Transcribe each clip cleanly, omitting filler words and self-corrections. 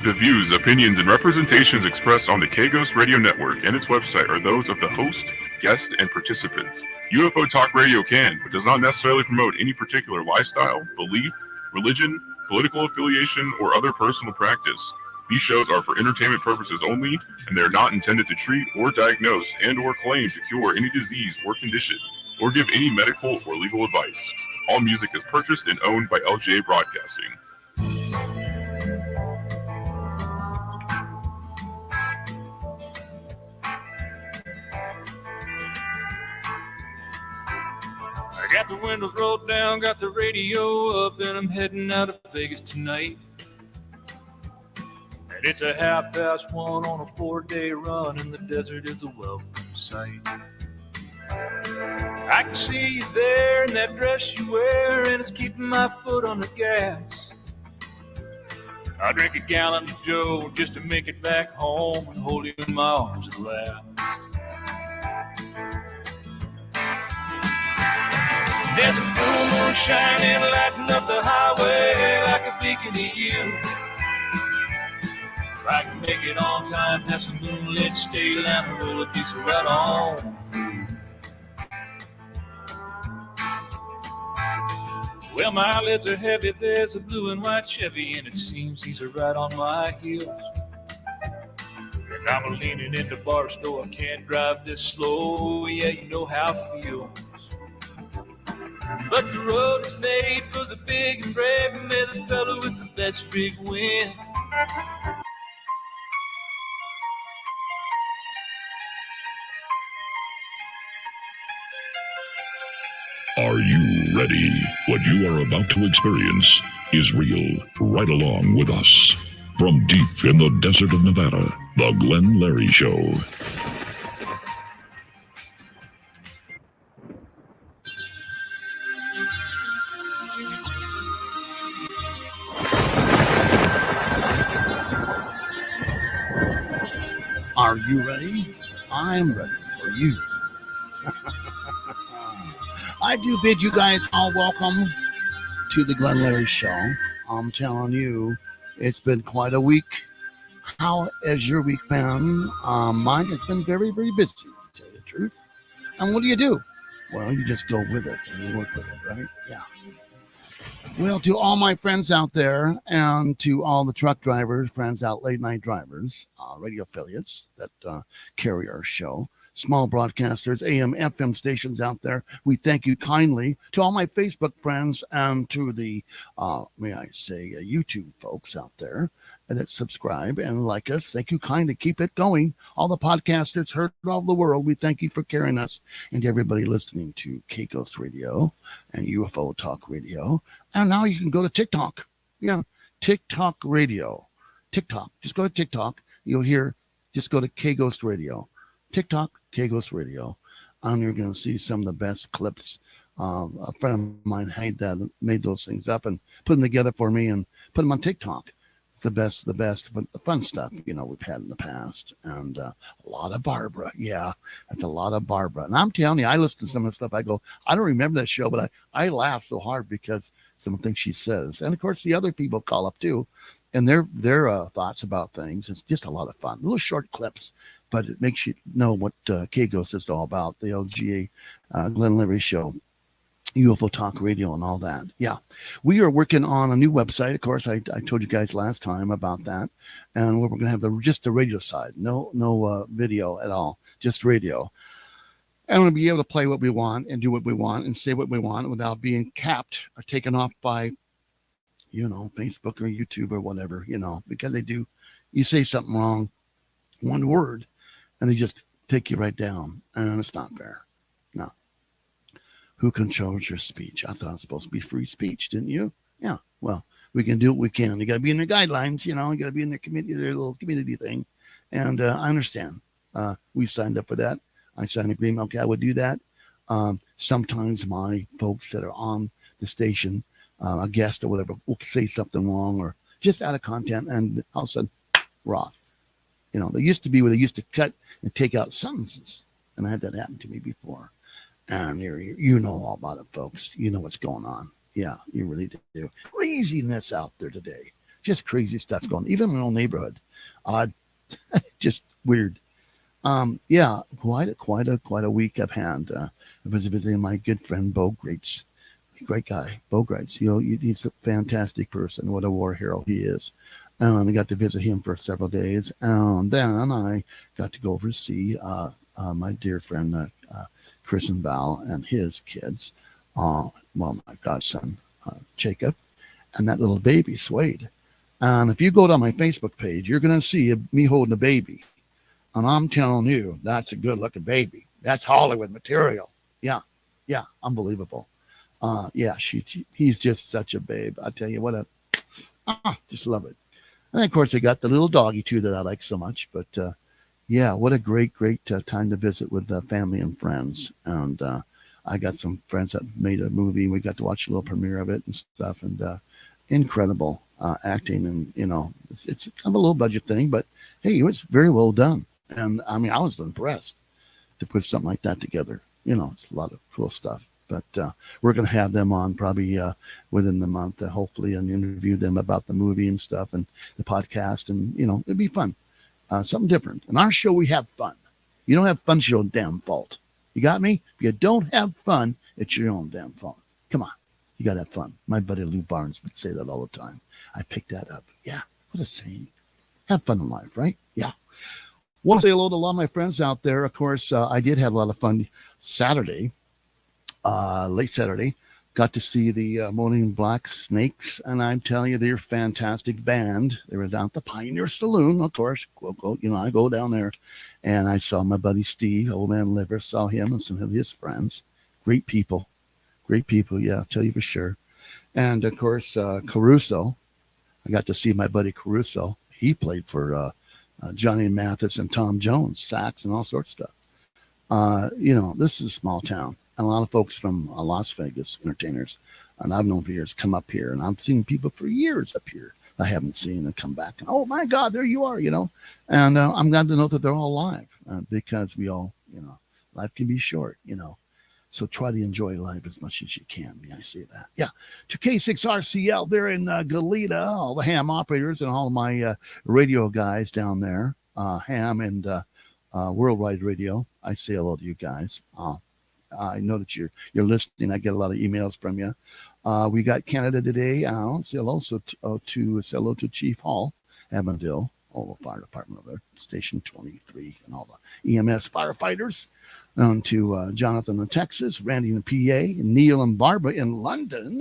The views, opinions, and representations expressed on the K-Ghost Radio Network and its website are those of the host, guest, and participants. UFO Talk Radio can, but does not necessarily promote any particular lifestyle, belief, religion, political affiliation, or other personal practice. These shows are for entertainment purposes only, and they are not intended to treat or diagnose and or claim to cure any disease or condition, or give any medical or legal advice. All music is purchased and owned by LGA Broadcasting. I got the windows rolled down, got the radio up, and I'm heading out of Vegas tonight. And it's a 1:30 on a 4-day run, and the desert is a welcome sight. I can see you there in that dress you wear, and it's keeping my foot on the gas. I drink a gallon of Joe just to make it back home and hold you in my arms at last. There's a full moon shining, lighting up the highway like a beacon to you. If I can make it on time, past a moonlit state line, roll a diesel right on through. Well, my eyelids are heavy, there's a blue and white Chevy, and it seems these are right on my heels. And I'm leaning in the bar store, I can't drive this slow, yeah, you know how it feels. But the road is made for the big and brave, and may the fellow with the best rig win. Are you ready? What you are about to experience is real. Right along with us. From deep in the desert of Nevada, The Glenn Larry Show. Are you ready? I'm ready for you. I do bid you guys all welcome to the Glenn Larry Show. I'm telling you, it's been quite a week. How has your week been? Mine has been very, very busy, to tell you the truth. And what do? Well, you just go with it and you work with it, right? Yeah. Well, to all my friends out there and to all the truck drivers, friends out, late night drivers, radio affiliates that carry our show, small broadcasters, AM, FM stations out there, we thank you kindly. To all my Facebook friends and to the, may I say, YouTube folks out there that subscribe and like us, thank you kindly. Keep it going. All the podcasters heard all over the world, we thank you for carrying us, and everybody listening to K-Ghost Radio and UFO Talk Radio. And now you can go to TikTok. Yeah, TikTok Radio. TikTok. Just go to TikTok. You'll hear, just go to K-Ghost Radio. TikTok, K-Ghost Radio. And you're going to see some of the best clips. A friend of mine made those things up and put them together for me and put them on TikTok. It's the best, the fun stuff, we've had in the past. And a lot of Barbara. Yeah, that's a lot of Barbara. And I'm telling you, I listen to some of the stuff. I go, I don't remember that show, but I laugh so hard because some of the things she says. And, of course, the other people call up, too. And their thoughts about things. It's just a lot of fun. Little short clips, but it makes you know what K-Ghost is all about, the LGA Glenn Larry Show. UFO Talk Radio and all that. Yeah. We are working on a new website. Of course, I told you guys last time about that. And we're going to have just the radio side. No video at all. Just radio. And we'll be able to play what we want and do what we want and say what we want without being capped or taken off by, Facebook or YouTube or whatever, because they do. You say something wrong, one word, and they just take you right down. And it's not fair. No. Who controls your speech? I thought it was supposed to be free speech, didn't you? Yeah. Well, we can do what we can. You got to be in their guidelines, you got to be in their committee, their little community thing. And I understand. We signed up for that. I signed an agreement. Okay, I would do that. Sometimes my folks that are on the station, a guest or whatever, will say something wrong or just out of content, and all of a sudden, we're off. They used to be where they used to cut and take out sentences, and I had that happen to me before. And you know all about it, folks. You know what's going on. Yeah, you really do. Craziness out there today. Just crazy stuff's going on. Even in my own neighborhood. Just weird. Yeah, quite a week I've had. I was visiting my good friend Bo Greats. Great guy, Bo Greats. He's a fantastic person. What a war hero he is. And I got to visit him for several days. And then I got to go over to see my dear friend Chris and Val and his kids. My godson Jacob, and that little baby Swade. And if you go to my Facebook page, you're going to see me holding a baby. And I'm telling you, that's a good looking baby. That's Hollywood material. Yeah, unbelievable. He's just such a babe. I tell you just love it. And of course, I got the little doggy too that I like so much. But what a great time to visit with family and friends. And I got some friends that made a movie. We got to watch a little premiere of it and stuff. And incredible acting. And it's kind of a low budget thing, but hey, it was very well done. And I mean, I was impressed to put something like that together. It's a lot of cool stuff. But we're going to have them on probably within the month, hopefully, and interview them about the movie and stuff and the podcast. And, it'd be fun. Something different. In our show, we have fun. You don't have fun, it's your own damn fault. You got me? If you don't have fun, it's your own damn fault. Come on. You got to have fun. My buddy Lou Barnes would say that all the time. I picked that up. Yeah. What a saying. Have fun in life, right? Yeah. Want to say hello to a lot of my friends out there. Of course, I did have a lot of fun Saturday. Late Saturday, got to see the Moaning Black Snakes, and I'm telling you, they're a fantastic band. They were down at the Pioneer Saloon, of course. I go down there, and I saw my buddy Steve, Old Man Liver, saw him and some of his friends. Great people, yeah, I'll tell you for sure. And of course, Caruso, I got to see my buddy Caruso. He played for Johnny Mathis and Tom Jones, sax and all sorts of stuff. This is a small town. And a lot of folks from Las Vegas, entertainers, and I've known for years, come up here. And I've seen people for years up here I haven't seen and come back. And, oh, my God, there you are, And I'm glad to know that they're all alive because we all, life can be short, So try to enjoy life as much as you can. Yeah, I say that. Yeah. To K6RCL, they're in Goleta, all the ham operators and all of my radio guys down there, ham and Worldwide Radio. I say hello to you guys. I know that you're listening. I get a lot of emails from you. We got Canada Today. I'll say hello to Chief Hall, Avondale, all the fire department over there, Station 23, and all the EMS firefighters. On to Jonathan in Texas, Randy in PA, Neil and Barbara in London.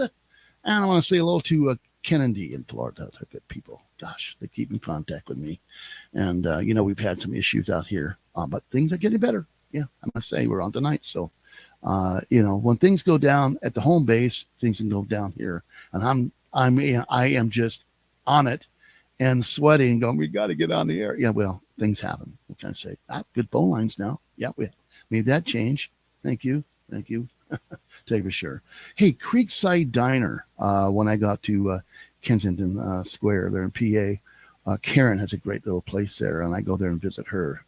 And I want to say hello to Ken and Dee in Florida. They're good people. Gosh, they keep in contact with me. And, we've had some issues out here, but things are getting better. Yeah, I must say we're on tonight. So, when things go down at the home base, things can go down here. And I am just on it and sweating, going, we got to get on the air. Yeah, well, things happen. What can I say? Good phone lines now. Yeah, we made that change. Thank you. Tell you for sure. Hey, Creekside Diner. When I got to Kensington Square there in PA, Karen has a great little place there, and I go there and visit her.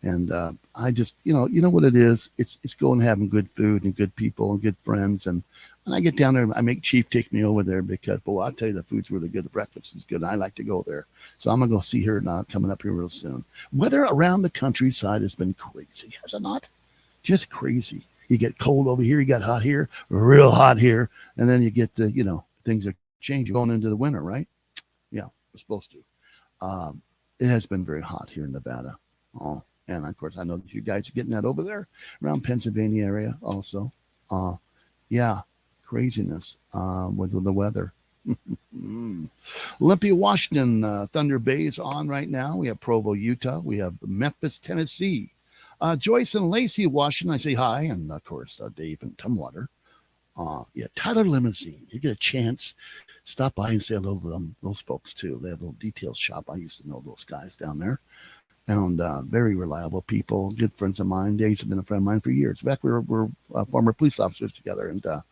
And I just, you know what it is? It's going and having good food and good people and good friends. And I get down there, I make Chief take me over there because, boy, I'll tell you, the food's really good. The breakfast is good. I like to go there. So I'm going to go see her now coming up here real soon. Weather around the countryside has been crazy, has it not? Just crazy. You get cold over here, you got hot here, real hot here. And then you get the, things are changing going into the winter, right? Yeah, we're supposed to. It has been very hot here in Nevada. Oh. And, of course, I know that you guys are getting that over there around Pennsylvania area also. Craziness with the weather. Olympia, Washington, Thunder Bay is on right now. We have Provo, Utah. We have Memphis, Tennessee. Joyce and Lacey, Washington, I say hi. And, of course, Dave and Tumwater. Tyler Limousine. You get a chance, stop by and say hello to them, those folks, too. They have a little detail shop. I used to know those guys down there. And very reliable people, good friends of mine. Dave's been a friend of mine for years. In fact, we were former police officers together. And, had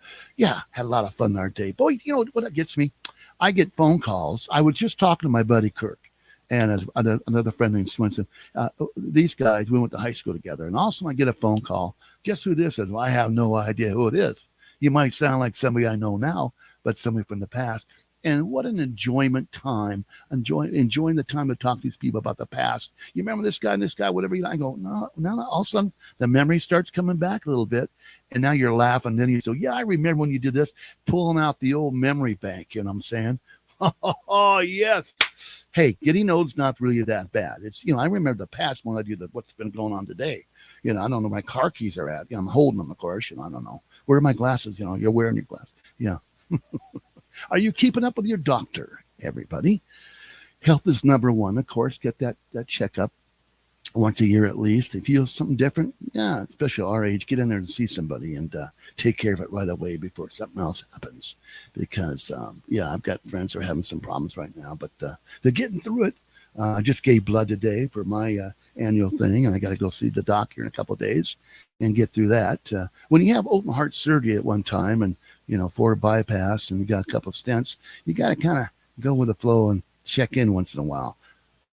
a lot of fun our day. Boy, you know what gets me? I get phone calls. I was just talking to my buddy Kirk and another friend named Swinson. These guys, we went to high school together. And also I get a phone call. Guess who this is? Well, I have no idea who it is. You might sound like somebody I know now, but somebody from the past. And what an enjoyment time, enjoying the time to talk to these people about the past. You remember this guy and this guy, whatever. I go, no. All of a sudden, the memory starts coming back a little bit. And now you're laughing. Then you say, yeah, I remember when you did this, pulling out the old memory bank. You know what I'm saying? Oh, yes. Hey, getting old's not really that bad. It's, I remember the past when I do what's been going on today. I don't know where my car keys are at. I'm holding them, of course. I don't know. Where are my glasses? You're wearing your glasses. Yeah. Are you keeping up with your doctor, everybody? Health is number one. Of course, get that checkup once a year at least. If you have something different, yeah, especially our age, get in there and see somebody and take care of it right away before something else happens. Because, I've got friends who are having some problems right now, but they're getting through it. I just gave blood today for my annual thing, and I got to go see the doc here in a couple of days and get through that. When you have open heart surgery at one time and, 4 bypass and you got a couple of stents, you got to kind of go with the flow and check in once in a while.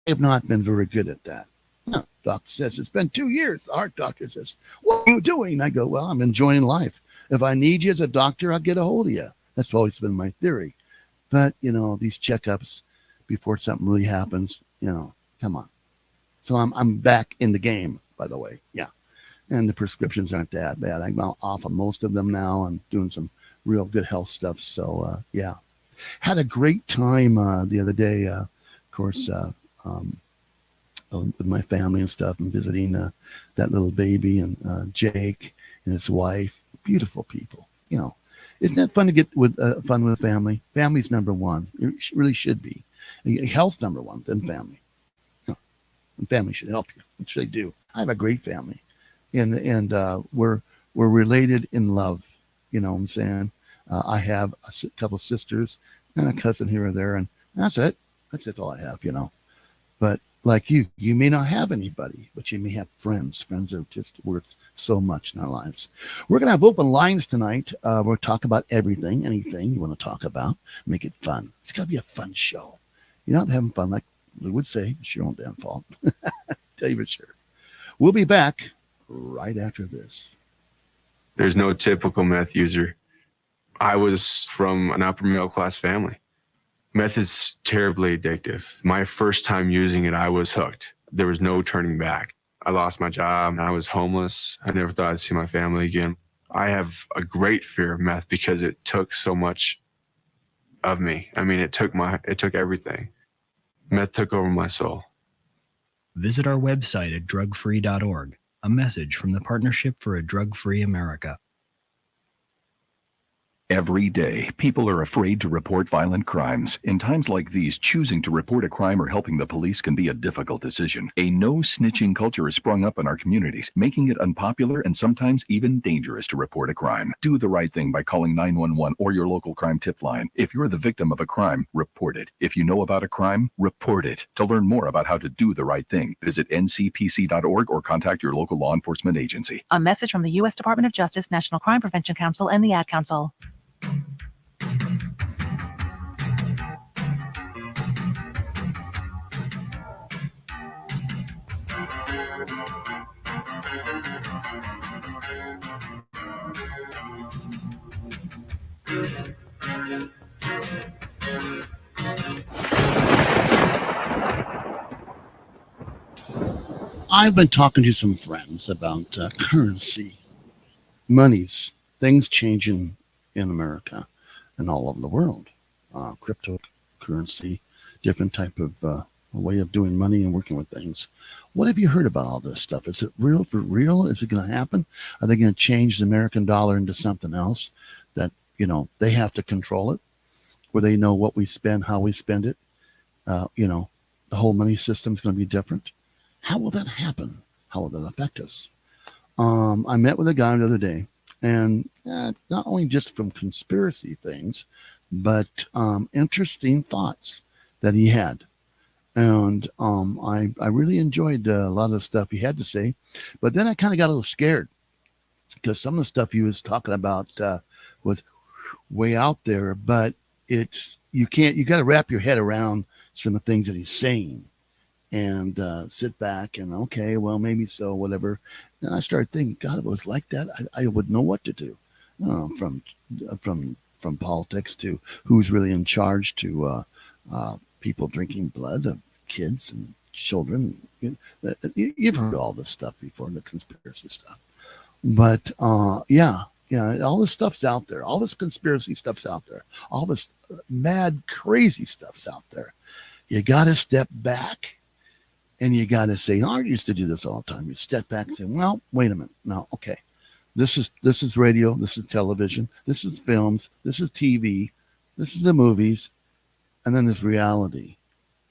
I have not been very good at that. No, doctor says, it's been 2 years. The heart doctor says, what are you doing? I go, well, I'm enjoying life. If I need you as a doctor, I'll get a hold of you. That's always been my theory. But, these checkups before something really happens, come on. So I'm back in the game, by the way. Yeah. And the prescriptions aren't that bad. I'm off of most of them now. I'm doing some real good health stuff. So, yeah. Had a great time the other day, of course, with my family and stuff, and visiting that little baby and Jake and his wife. Beautiful people. Isn't that fun to get fun with family? Family's number one. It really should be. Health number one, then family. And family should help you, which they do. I have a great family, and we're related in love. You know what I'm saying? I have a couple of sisters and a cousin here or there, and that's it. That's all I have. But like you may not have anybody, but you may have friends. Friends are just worth so much in our lives. We're going to have open lines tonight. We'll talk about anything you want to talk about. Make it fun. It's got to be a fun show. You're not having fun, like Lou would say. It's your own damn fault. Tell you for sure. We'll be back right after this. There's no typical meth user. I was from an upper middle class family. Meth is terribly addictive. My first time using it, I was hooked. There was no turning back. I lost my job and I was homeless. I never thought I'd see my family again. I have a great fear of meth because it took so much of me. I mean, it took everything. Meth took over my soul. Visit our website at drugfree.org. A message from the Partnership for a Drug-Free America. Every day, people are afraid to report violent crimes. In times like these, choosing to report a crime or helping the police can be a difficult decision. A no-snitching culture has sprung up in our communities, making it unpopular and sometimes even dangerous to report a crime. Do the right thing by calling 911 or your local crime tip line. If you're the victim of a crime, report it. If you know about a crime, report it. To learn more about how to do the right thing, visit ncpc.org or contact your local law enforcement agency. A message from the U.S. Department of Justice, National Crime Prevention Council, and the Ad Council. I've been talking to some friends about currency, monies, things changing in America and all over the world. Cryptocurrency, different type of way of doing money and working with things. What have you heard about all this stuff? Is it real for real? Is it going to happen? Are they going to change the American dollar into something else that, they have to control it, where they know what we spend, how we spend it? The whole money system is going to be different. How will that happen? How will that affect us? I met with a guy the other day, and not only just from conspiracy things, but interesting thoughts that he had. And I really enjoyed a lot of the stuff he had to say. But then I kind of got a little scared because some of the stuff he was talking about was way out there. But you got to wrap your head around some of the things that he's saying. And sit back and, okay, well, maybe so, whatever. And I started thinking, God, if it was like that, I wouldn't know what to do. From from politics to who's really in charge to people drinking blood of kids and children. You've heard all this stuff before, the conspiracy stuff. But yeah, all this stuff's out there. All this conspiracy stuff's out there. All this mad, crazy stuff's out there. You got to step back and you got to say, I used to do this all the time. You step back and say, well, wait a minute. No, okay. This is radio. This is television. This is films. This is TV. This is the movies. And then there's reality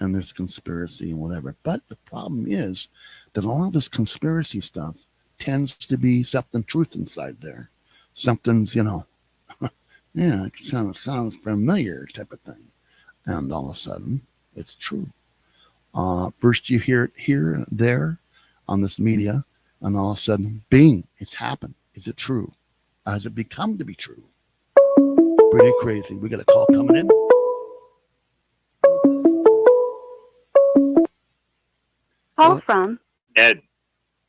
and there's conspiracy and whatever. But the problem is that a lot of this conspiracy stuff tends to be something truth inside there. Something's, yeah, it kind of sounds familiar type of thing. And all of a sudden, it's true. First you hear it here, there, on this media, and all of a sudden, bing, it's happened. Is it true? Has it become to be true? Pretty crazy. We got a call coming in. Call from Ed.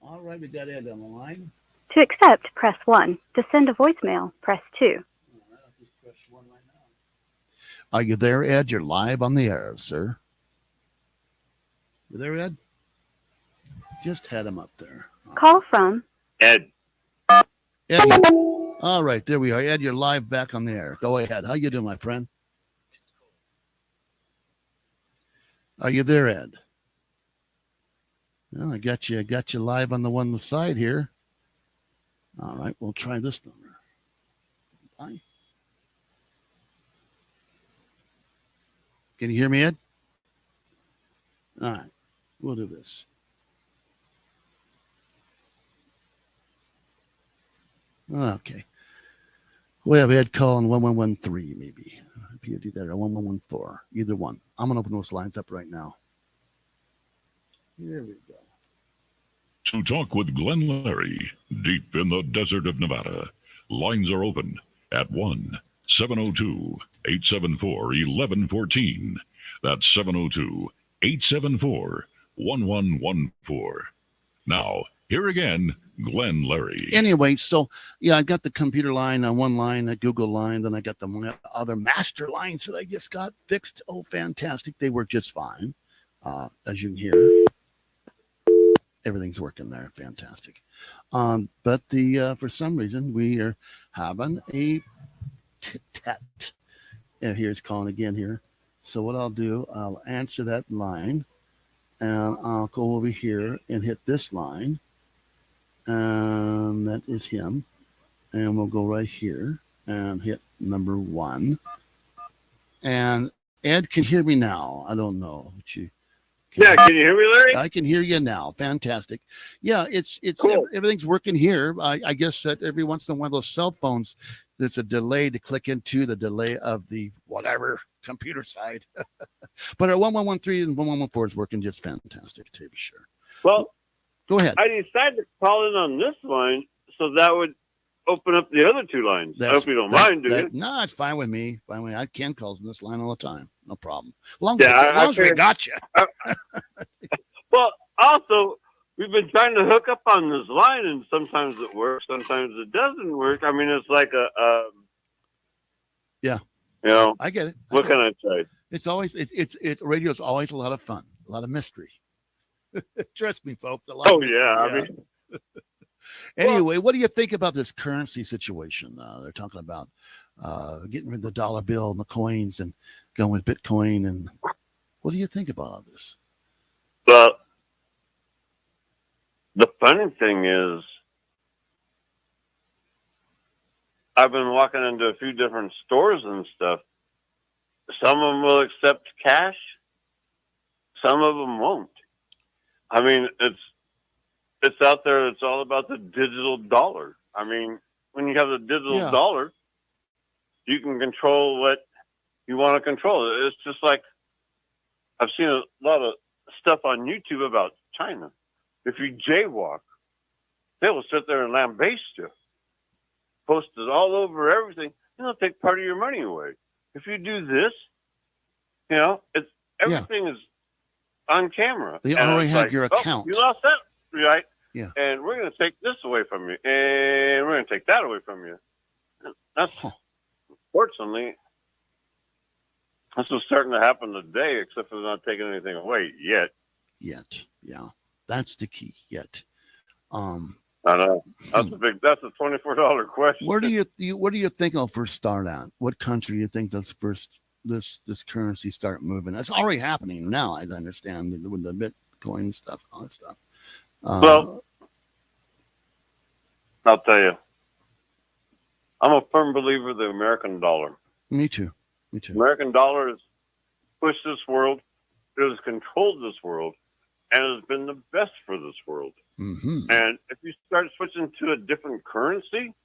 All right, we got Ed on the line. To accept, press 1. To send a voicemail, press 2. Are you there, Ed? You're live on the air, sir. You there, Ed? Just had him up there. Call from Ed. Ed. All right, there we are. Ed, you're live back on the air. Go ahead. How you doing, my friend? Are you there, Ed? Well, I got you live on the one side here. All right, we'll try this number. Bye. Can you hear me, Ed? All right, we'll do this. Okay. We have Ed calling 1113, maybe. If you do that, or 1114, either one. I'm going to open those lines up right now. Here we go. To talk with Glenn Larry, deep in the desert of Nevada, lines are open at 1-702-874-1114. That's 702-874-1114. Now, here again, Glenn Larry. Anyway, so yeah, I got the computer line on one line, a Google line, then I got the other master lines that I just got fixed. Oh, fantastic. They work just fine. As you can hear, everything's working there. Fantastic. But for some reason, we are having a tit-tat. And here's calling again here. So what I'll do, I'll answer that line, and I'll go over here and hit this line. And that is him. And we'll go right here and hit number 1. And Ed can hear me now. I don't know. But you can you hear me, Larry? I can hear you now. Fantastic. Yeah, it's cool. Everything's working here. I guess that every once in a while those cell phones, there's a delay to click into the delay of the whatever computer side. But our 1113 and 1114 is working just fantastic, to be sure. Well, go ahead. I decided to call in on this line so that would open up the other 2 lines. I hope you don't mind, do you? No, it's fine with me. Fine with me. I can call in this line all the time. No problem. As long as we got you. Well, also, we've been trying to hook up on this line, and sometimes it works, sometimes it doesn't work. I mean, it's like yeah. You know, I get it. What can I say? It's always radio is always a lot of fun, a lot of mystery. Trust me, folks. A lot of mystery. I mean. Anyway, what do you think about this currency situation? They're talking about getting rid of the dollar bill and the coins and going with Bitcoin. And what do you think about all this? Well, the funny thing is, I've been walking into a few different stores and stuff. Some of them will accept cash. Some of them won't. I mean, it's out there. It's all about the digital dollar. I mean, when you have the digital dollar, you can control what you want to control. It's just like I've seen a lot of stuff on YouTube about China. If you jaywalk, they will sit there and lambaste you, post it all over everything, and they'll take part of your money away. If you do this, you know, everything is on camera. They already have your account. You lost that, right? Yeah. And we're going to take this away from you, and we're going to take that away from you. That's unfortunately, this is starting to happen today, except for they're not taking anything away yet. Yet, yeah, that's the key. Yet, I know that's a $24 question. where do you think I'll first start at? What country do you think this currency start moving? That's already happening now, as I understand, with the Bitcoin stuff and all that stuff. Well, I'll tell you, I'm a firm believer of the American dollar. Me too. American dollar has pushed this world, it has controlled this world, and has been the best for this world. Mm-hmm. And if you start switching to a different currency,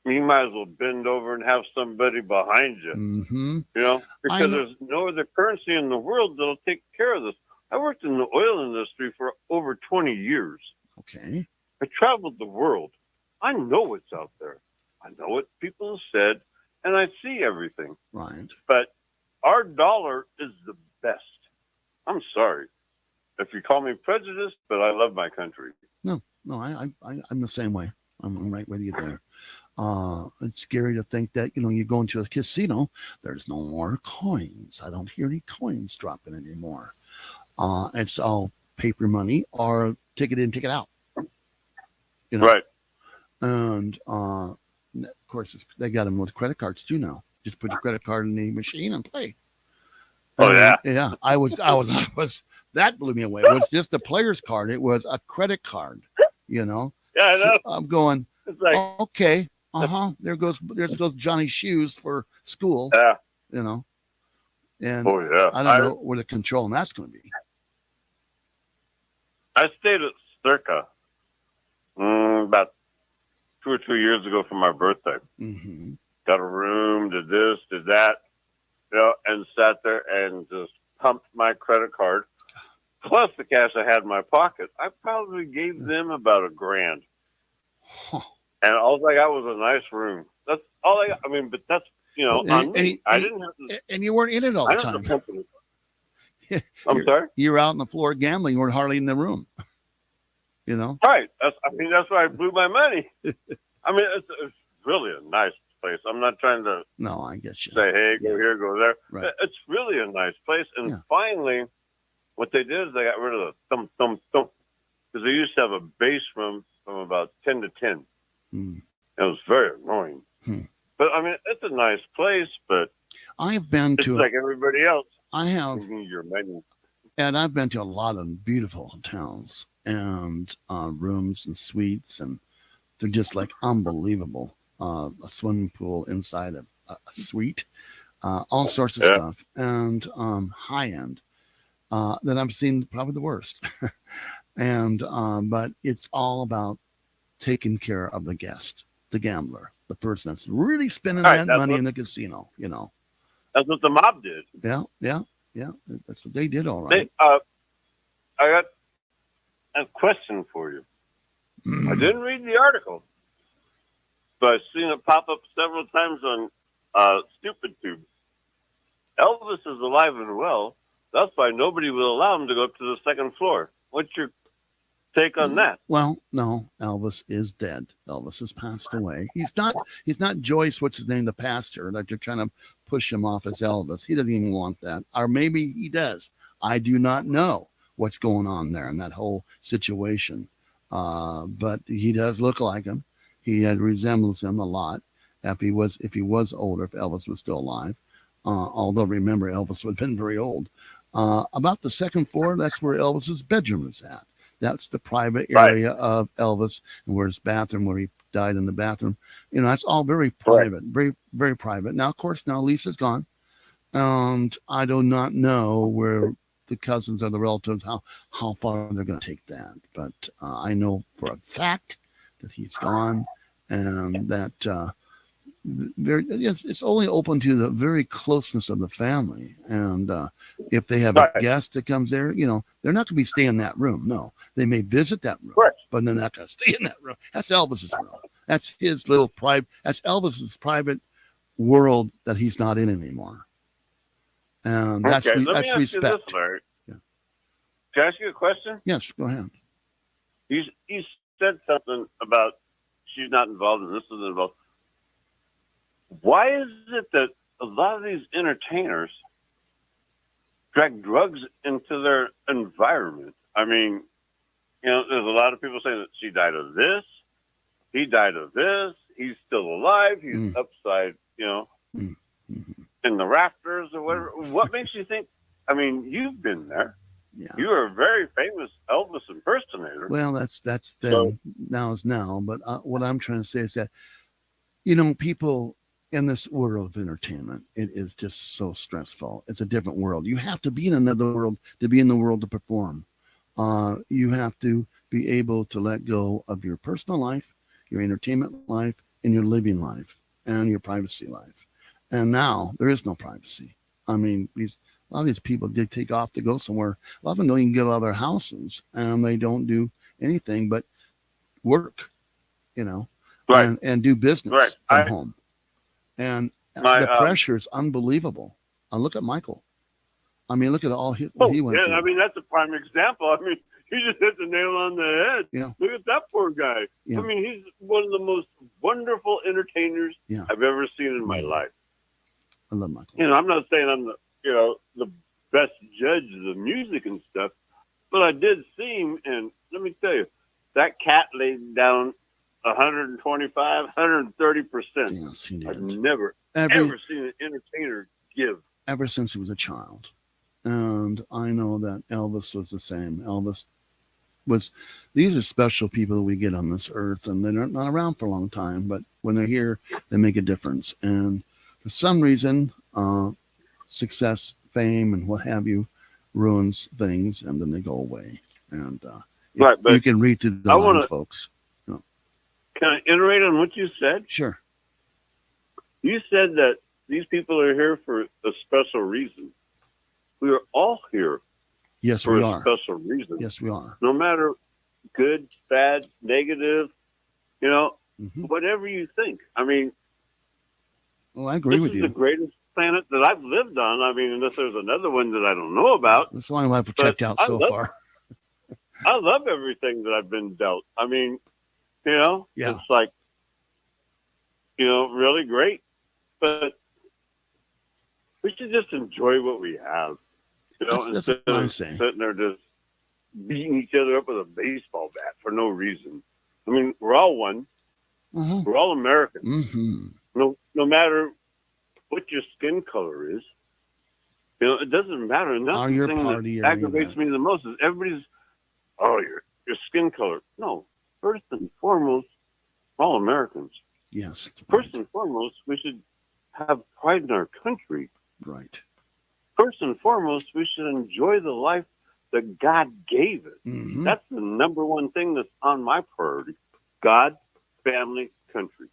you might as well bend over and have somebody behind you. Mm-hmm. You know, because there's no other currency in the world that'll take care of this. I worked in the oil industry for over 20 years. Okay. I traveled the world. I know what's out there. I know what people have said, and I see everything. Right. But our dollar is the best. I'm sorry if you call me prejudiced, but I love my country. No, I'm the same way. I'm right with you there. It's scary to think that, you go into a casino, there's no more coins. I don't hear any coins dropping anymore. It's all paper money or ticket in, ticket out. Right. And of course, they got them with credit cards too now. Just put your credit card in the machine and play. Oh yeah. Yeah. I was that blew me away. It was just a player's card. It was a credit card. Yeah, I know. So I'm going. It's like, okay. There goes Johnny's shoes for school. Yeah. And Oh yeah. I don't know where the control and that's going to be. I stayed at Circa about 2 or 3 years ago for my birthday. Mm-hmm. Got a room, did this, did that, and sat there and just pumped my credit card plus the cash I had in my pocket. I probably gave them about $1,000. And all I got was a nice room. That's all I got. I mean, but that's, on me. I didn't have to. And you weren't in it all the time. I'm sorry? You were out on the floor gambling. You weren't hardly in the room. Right. That's why I blew my money. I mean, it's really a nice place. I'm not trying to No, I get you. say, hey, go here, go there. Right. It's really a nice place. And Yeah. finally, what they did is they got rid of the thump, thump, thump. Because they used to have a base from about 10 to 10. Mm. It was very annoying. But, I mean, it's a nice place, but I have been it's to like everybody else. I have, You need your menu. and I've been to a lot of beautiful towns and rooms and suites, and they're just like unbelievable. A swimming pool inside a suite, all sorts of stuff, and high end. That I've seen probably the worst. And but it's all about taking care of the guest, the gambler, the person that's really spending that money in the casino. That's what the mob did. Yeah. That's what they did. All right. I got a question for you. I didn't read the article, but I've seen it pop up several times on Stupid Tube. Elvis is alive and well. That's why nobody will allow him to go up to the second floor. What's your take on that? Well, no, Elvis is dead. Elvis has passed away. He's not Joyce, what's his name, the pastor, that you're trying to push him off as Elvis. He doesn't even want that. Or maybe he does. I do not know what's going on there in that whole situation. But he does look like him. He resembles him a lot. If he was older, if Elvis was still alive. Although remember, Elvis would have been very old. About the second floor, that's where Elvis's bedroom is at. That's the private area of Elvis, and where his bathroom, where he died in the bathroom. That's all very private, very, very private. Now, of course, Lisa's gone, and I do not know where the cousins or the relatives, how far they're going to take that. But I know for a fact that he's gone, and that it's only open to the very closeness of the family. And if they have a guest that comes there, they're not going to be staying in that room. No, they may visit that room, but they're not going to stay in that room. That's Elvis's room. That's his little private. That's Elvis's private world that he's not in anymore. And that's respect. Yeah. Can I ask you a question? Yes, go ahead. You said something about she's not involved and this isn't involved. why is it that a lot of these entertainers drag drugs into their environment? I mean, there's a lot of people saying that she died of this, he died of this, he's still alive, he's upside, in the rafters or whatever. What makes you think? I mean, you've been there. Yeah. You are a very famous Elvis impersonator. Well, that's then. So- Now is now. But what I'm trying to say is that, people in this world of entertainment, it is just so stressful. It's a different world. You have to be in another world to be in the world to perform. You have to be able to let go of your personal life, your entertainment life, and your living life, and your privacy life. And now there is no privacy. I mean, a lot of these people did take off to go somewhere. A lot of them don't even get out of their houses, and they don't do anything but work, Right. and do business Right. from home. And the pressure is unbelievable. Look at Michael. I mean, look at all what he went through. I mean, that's a prime example. I mean, you just hit the nail on the head. Yeah. Look at that poor guy. Yeah. I mean, he's one of the most wonderful entertainers Yeah. I've ever seen in my life. I love Michael. I'm not saying I'm the best judge of the music and stuff, but I did see him, and let me tell you, that cat laid down 125, 130%. Yes, he did. I've never, Every- ever seen an entertainer give. Ever since he was a child. And I know that Elvis was the same. Elvis these are special people that we get on this earth, and they're not around for a long time, but when they're here, they make a difference. And for some reason, success, fame, and what have you ruins things, and then they go away. And Right, but you can read through the lines, folks. Can I iterate on what you said? Sure. You said that these people are here for a special reason. We are all here Yes, for we a are. special reason. Yes, we are. No matter good, bad, negative, whatever you think. I mean, Well, I agree with this is you. the greatest planet that I've lived on. I mean, unless there's another one that I don't know about. That's the only one I've But checked out I so love- far. I love everything that I've been dealt. I mean, Yeah. it's like, really great. But we should just enjoy what we have. That's instead what I of say. sitting there just beating each other up with a baseball bat for no reason. I mean, we're all one. Uh-huh. We're all Americans. Mm-hmm. No matter what your skin color is, it doesn't matter. And that's Are the your thing party that or any of aggravates that. me the most is everybody's, your skin color. No, first and foremost, we're all Americans. Yes. That's First and foremost, we should have pride in our country. right. First and foremost, we should enjoy the life that God gave us. Mm-hmm. That's the number one thing that's on my priority. God, family, country.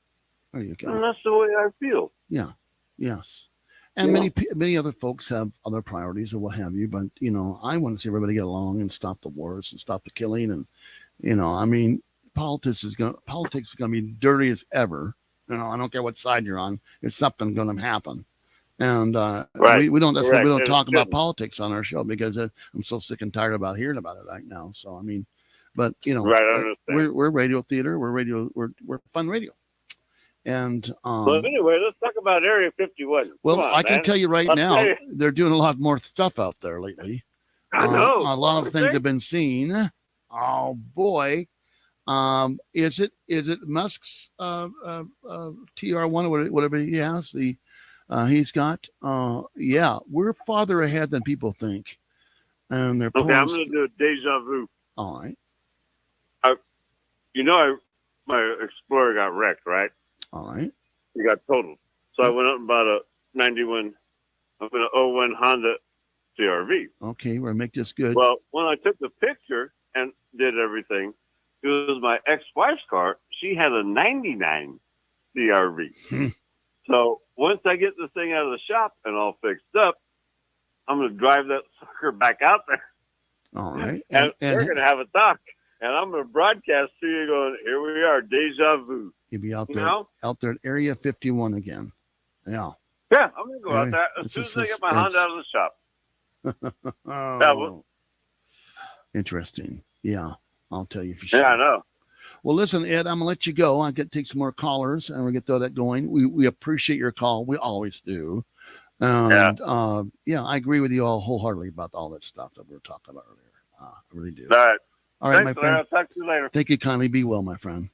There you go. And that's the way I feel. Yeah. Yes. And many other folks have other priorities or what have you, but I want to see everybody get along and stop the wars and stop the killing. And I mean, politics is gonna be dirty as ever. I don't care what side you're on. It's something going to happen. And Right. we don't that's why we don't Correct. talk about Good. politics on our show, because I'm so sick and tired about hearing about it right now. So I mean, but Right, I understand. we're radio theater, we're fun radio. And But anyway, let's talk about Area 51. well, Come on, I can man. tell you right I'll now, tell you. they're doing a lot more stuff out there lately. I know. A lot of things Okay. have been seen. Oh boy. Is it Musk's TR1 or whatever he has? He's got yeah, we're farther ahead than people think. And they're Okay, I'm pulling going to do a deja vu. all right, My Explorer got wrecked, right? all right. It got totaled. So I went up and bought a 91, I'm an 01 Honda CRV. Okay, we're gonna make this good. Well, when I took the picture and did everything, it was my ex-wife's car. She had a 99 CRV. Hmm. So once I get this thing out of the shop and all fixed up, I'm going to drive that sucker back out there. All right. And we're going to have a talk. And I'm going to broadcast to you going, here we are, deja vu. you'll be out You there know? out there at Area 51 again. Yeah. Yeah, I'm going to go out Very- there as it's soon as just I get my Honda out of the shop. Oh, Yeah, well- interesting. Yeah, I'll tell you for sure. Yeah, I know. Well, listen, Ed, I'm gonna let you go. I get take some more callers, and we're gonna throw that going. We appreciate your call. We always do. And yeah, I agree with you all wholeheartedly about all that stuff that we were talking about earlier. I really do. All right. All right, Thanks, my friend. I'll talk to you later. Thank you kindly. Be well, my friend.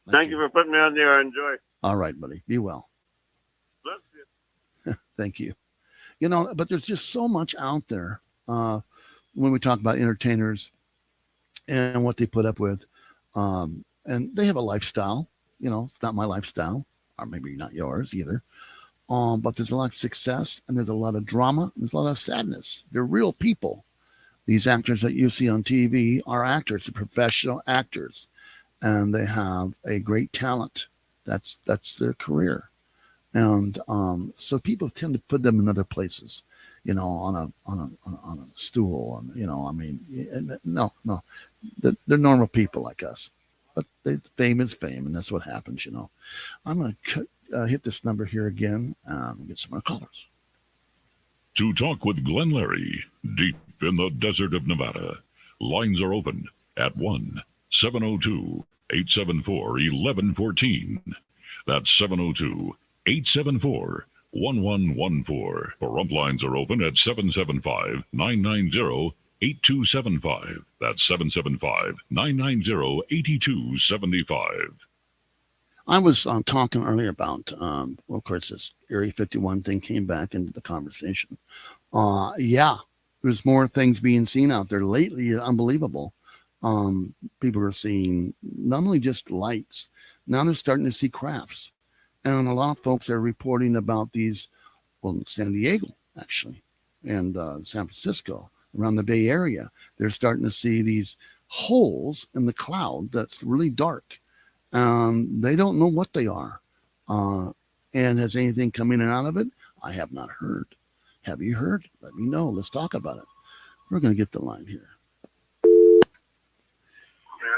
Thank you for putting me on there. Enjoy. All right, buddy. Be well. Bless you. Thank you. You know, but there's just so much out there when we talk about entertainers and what they put up with. And they have a lifestyle. You know, it's not my lifestyle, or maybe not yours either. But there's a lot of success, and there's a lot of drama, and there's a lot of sadness. They're real people. These actors that you see on TV are actors, they're professional actors, and they have a great talent. That's their career. And so people tend to put them in other places, you know, on a stool, and you know, I mean, no, they're normal people like us, but fame is fame, and that's what happens, you know. I'm gonna hit this number here again and get some more callers. To talk with Glenn Larry, deep in the desert of Nevada, lines are open at 1-702-874-1114. That's 702-874-1114. Pahrump lines are open at 775-990-8275. That's 775-990-8275. I was talking earlier about, well, of course, this Area 51 thing came back into the conversation. Yeah, there's more things being seen out there lately. Unbelievable. People are seeing not only just lights, now they're starting to see crafts. And a lot of folks are reporting about these, well, in San Diego, actually, and San Francisco, around the Bay Area. They're starting to see these holes in the cloud that's really dark. They don't know what they are. And has anything come in and out of it? I have not heard. Have you heard? Let me know. Let's talk about it. We're going to get the line here.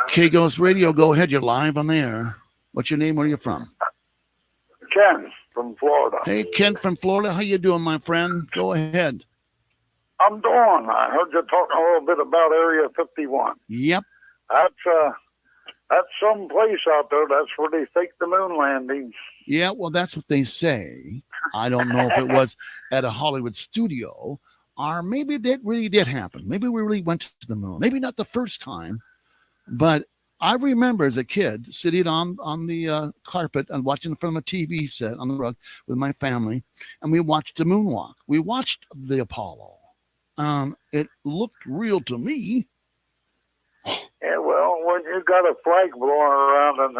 K-Ghost Radio, go ahead. You're live on the air. What's your name? Where are you from? Ken from Florida. Hey, Ken from Florida. How you doing, my friend? Go ahead. I'm doing. I heard you talking a little bit about Area 51. Yep. That's some place out there. That's where they fake the moon landings. Yeah, well, that's what they say. I don't know if it was at a Hollywood studio, or maybe that really did happen. Maybe we really went to the moon. Maybe not the first time, but I remember as a kid sitting on the carpet and watching from a TV set on the rug with my family, and we watched the moonwalk. We watched the Apollo. It looked real to me. Yeah, well, when you got a flag blowing around and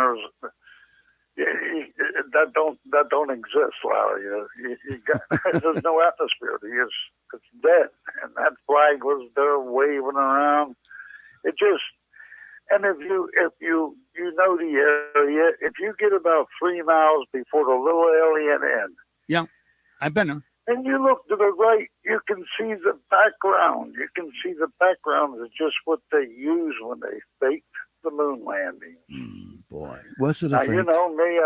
that don't exist, Larry. You got, there's no atmosphere. It's dead, and that flag was there waving around. It just, and if you know the area, if you get about 3 miles before the little alien end, yeah, I've been there. And you look to the right, you can see the background. You can see the background is just what they use when they faked the moon landing. Boy, was it a fake? You know me,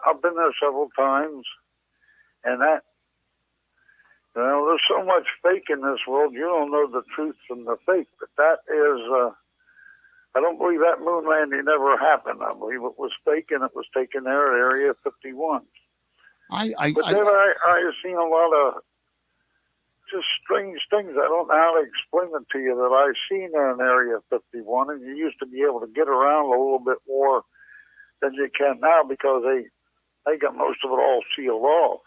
I've been there several times, and that, you know, there's so much fake in this world, you don't know the truth from the fake. But that is, I don't believe that moon landing ever happened. I believe it was fake, and it was taken there at Area 51. But then I've seen a lot of just strange things. I don't know how to explain it to you that I've seen there in Area 51, and you used to be able to get around a little bit more than you can now because they got most of it all sealed off.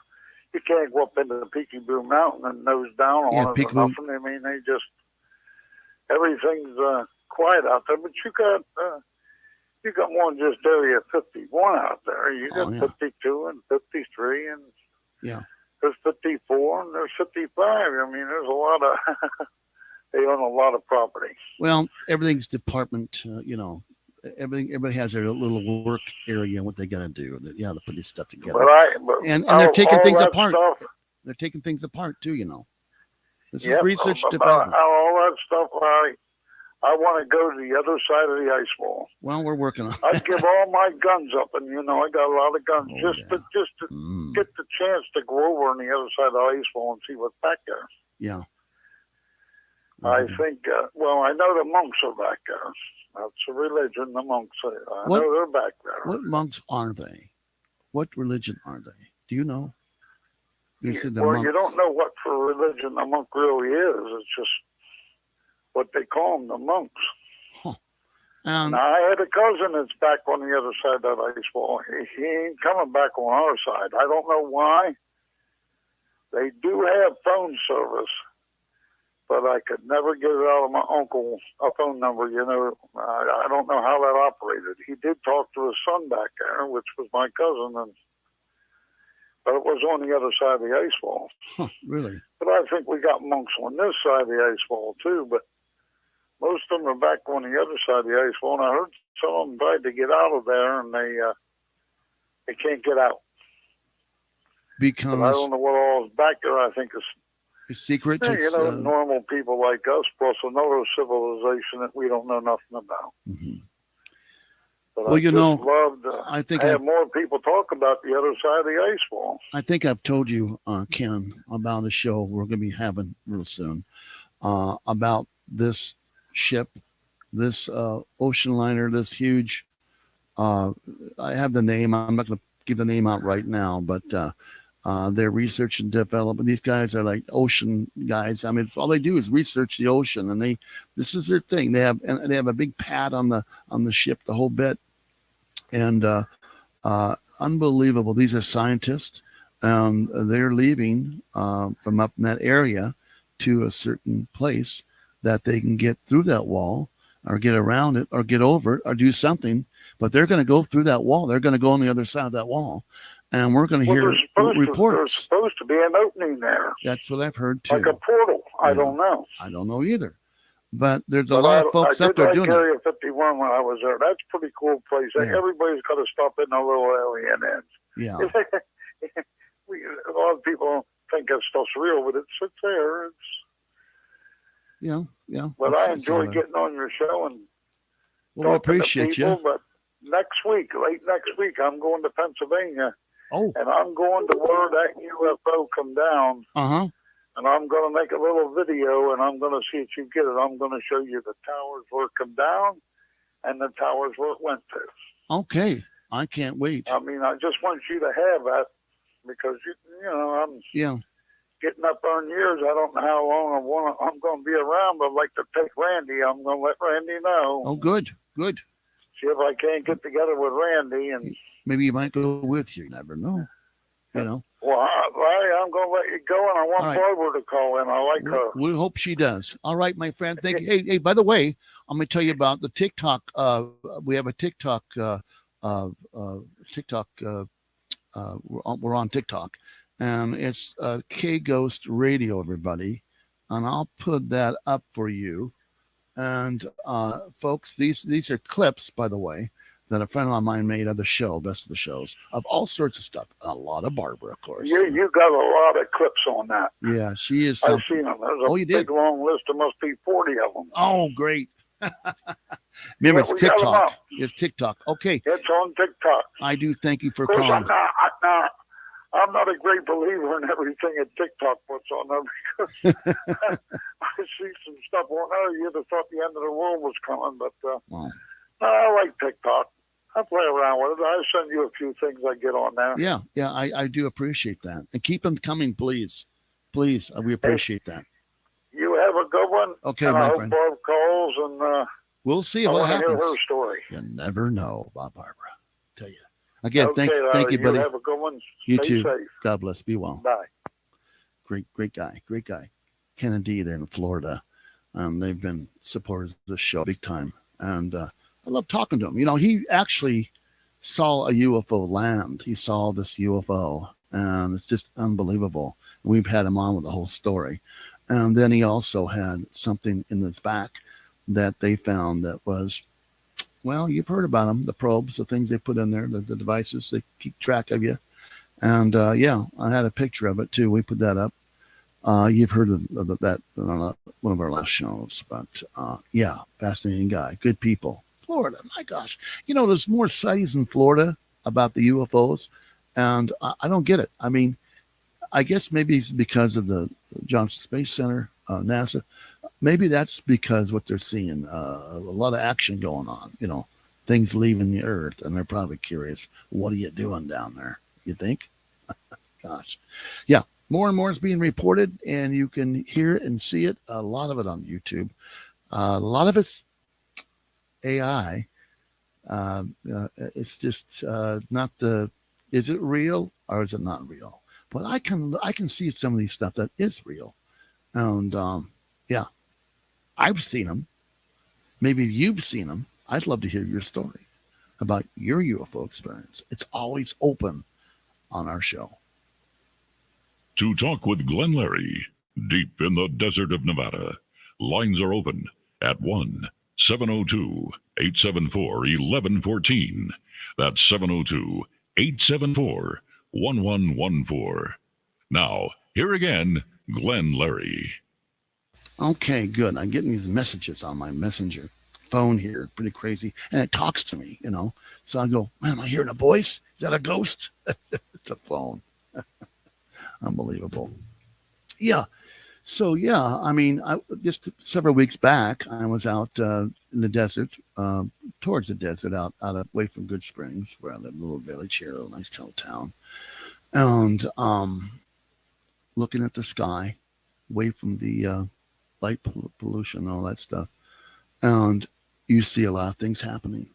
You can't go up into the Peekaboo Mountain and nose down on it or nothing. I mean, they just, everything's quiet out there. But you got more than just Area 51 out there. You got 52 and 53 and there's 54 and there's 55. I mean, there's a lot of, they own a lot of property. Well, everything's department, you know, everybody has their little work area and what they got to do. Yeah, to put this stuff together. And they're taking things apart. They're taking things apart too, you know. This is research development. All that stuff, I want to go to the other side of the ice wall. Well, we're working on it. I'd give all my guns up, and you know I got a lot of guns just to get the chance to go over on the other side of the ice wall and see what's back there. Yeah. I think. Well, I know the monks are back there. That's a religion the monks say. I What- know they're back there. What monks are they? What religion are they? Do you know? You said the Well, monks. you don't know what for religion a monk really is. It's just what they call them, the monks. And Now, I had a cousin that's back on the other side of that ice wall. He ain't coming back on our side. I don't know why. They do have phone service, but I could never get it out of my uncle, a phone number. You know, I don't know how that operated. He did talk to his son back there, which was my cousin, but it was on the other side of the ice wall. huh, really? But I think we got monks on this side of the ice wall too. But most of them are back on the other side of the ice wall. And I heard some of them tried to get out of there, and they can't get out. But I Because don't know what all is back there. I think it's secret. it's It's, normal people like us, plus another civilization that we don't know nothing about. mhm. But Well, I you just know, love to I think have I've- more people talk about the other side of the ice wall. I think I've told you, Ken, about a show we're going to be having real soon about this ship, this ocean liner, this huge. I have the name. I'm not going to give the name out right now, but they're research and development. These guys are like ocean guys. I mean, it's all they do is research the ocean, and this is their thing. They have a big pad on the ship, the whole bit, and unbelievable. These are scientists, and they're leaving from up in that area to a certain place that they can get through that wall or get around it or get over it or do something. But they're going to go through that wall. They're going to go on the other side of that wall, and we're going to hear There's reports. supposed to be an opening there, That's what I've heard too. like a portal. I don't know. I don't know either. But there's a But lot of folks I up there did doing like it. Area 51 when I was there. That's a pretty cool place. Yeah. Everybody's got to stop in a little area and end. Yeah. A lot of people think that stuff's real, but it's there. Yeah. But It's- I it's all enjoy there. getting on your show and Well, we talking to appreciate people. you. But late next week, I'm going to Pennsylvania. Oh. And I'm going to where that UFO come down. Uh-huh. And I'm going to make a little video, and I'm going to see if you get it. I'm going to show you the towers where it come down and the towers where it went to. Okay. I can't wait. I mean, I just want you to have that because, I'm Yeah. getting up on years. I don't know how long I'm going to be around, but I'd like to take Randy. I'm going to let Randy know. Oh, good. Good. See if I can't get together with Randy. And Maybe you might go with you. You never know. You know. well, I'm going to let you go, and I want All right. Barbara to call in. I like her. We hope she does. All right, my friend. Thank you. Hey, by the way, I'm going to tell you about the TikTok. We have a TikTok. We're on TikTok, and it's K Ghost Radio, everybody. And I'll put that up for you. And folks, these are clips, by the way, that a friend of mine made of the show, best of the shows, of all sorts of stuff. A lot of Barbara, of course. You got a lot of clips on that. Yeah, she is. I've Something. seen them. There's a Oh, you did? big long list. There must be 40 of them. Oh, great. Remember, it's we got 'em TikTok. up. It's TikTok. Okay. It's on TikTok. I do thank you for Of course, calling. I'm not a great believer in everything that TikTok puts on there because I see some stuff on there. You'd have thought the end of the world was coming, but Wow. I like TikTok. I play around with it. I send you a few things I get on there. Yeah, I do appreciate that. And keep them coming, please. Please, we appreciate that. You have a good one. Okay, and my I hope friend. Barb calls, and We'll see I what want to hear happens. her story. You never know about Barbara. Tell you. Again, Okay, thank you, buddy. You have a good one. You Stay too. safe. God bless. Be well. Bye. Great guy. Kennedy there in Florida. They've been supporters of the show big time. And I love talking to him. He actually saw a UFO land. He saw this UFO, and it's just unbelievable. We've had him on with the whole story. And then he also had something in his back that they found that was, well, you've heard about them, the probes, the things they put in there, the devices, they keep track of you. And yeah, I had a picture of it too. We put that up. You've heard of that on one of our last shows, but yeah, fascinating guy, good people. Florida, my gosh, there's more sightings in Florida about the UFOs, and I don't get it. I mean, I guess maybe it's because of the Johnson Space Center, NASA. maybe that's because what they're seeing, a lot of action going on, things leaving the earth, and they're probably curious, what are you doing down there? You think? Gosh. Yeah, more and more is being reported, and you can hear it and see it, a lot of it on YouTube. A lot of it's AI. It's just not is it real or is it not real? But I can see some of these stuff that is real. And yeah, I've seen them. Maybe you've seen them. I'd love to hear your story about your UFO experience. It's always open on our show. To talk with Glenn Larry, deep in the desert of Nevada, lines are open at 1-702-874-1114. That's 702-874-1114. Now, here again, Glenn Larry. Okay, good. I'm getting these messages on my messenger phone here. Pretty crazy. And it talks to me, So I go, man, am I hearing a voice? Is that a ghost? It's a phone. Unbelievable. Yeah. So, yeah, I mean, just several weeks back, I was out in the desert, towards the desert, out away from Good Springs, where I live, a little village here, a little nice little town. And looking at the sky, away from the light pollution and all that stuff. And you see a lot of things happening.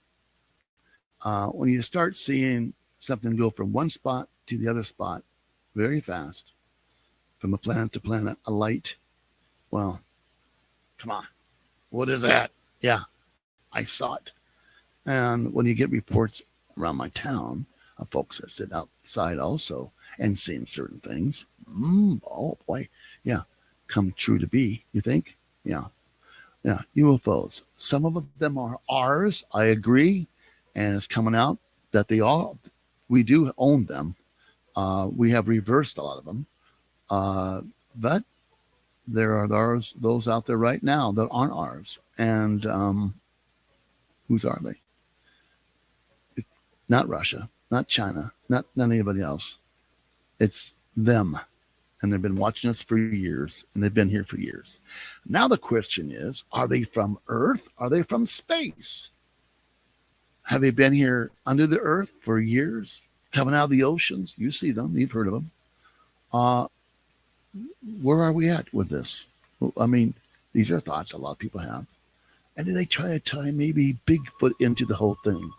When you start seeing something go from one spot to the other spot very fast, from a planet to planet, a light, well, come on. What is that? Yeah, I saw it. And when you get reports around my town of folks that sit outside also and seeing certain things, oh boy, yeah, come true to be, you think? Yeah. UFOs. Some of them are ours, I agree, and it's coming out that we do own them. We have reversed a lot of them, but there are those out there right now that aren't ours. And whose are they? Not Russia, not China, not anybody else. It's them. And they've been watching us for years, and they've been here for years. Now the question is, are they from Earth? Are they from space? Have they been here under the earth for years, coming out of the oceans? You see them. You've heard of them. Where are we at with this? I mean, these are thoughts a lot of people have. And do they try to tie maybe Bigfoot into the whole thing?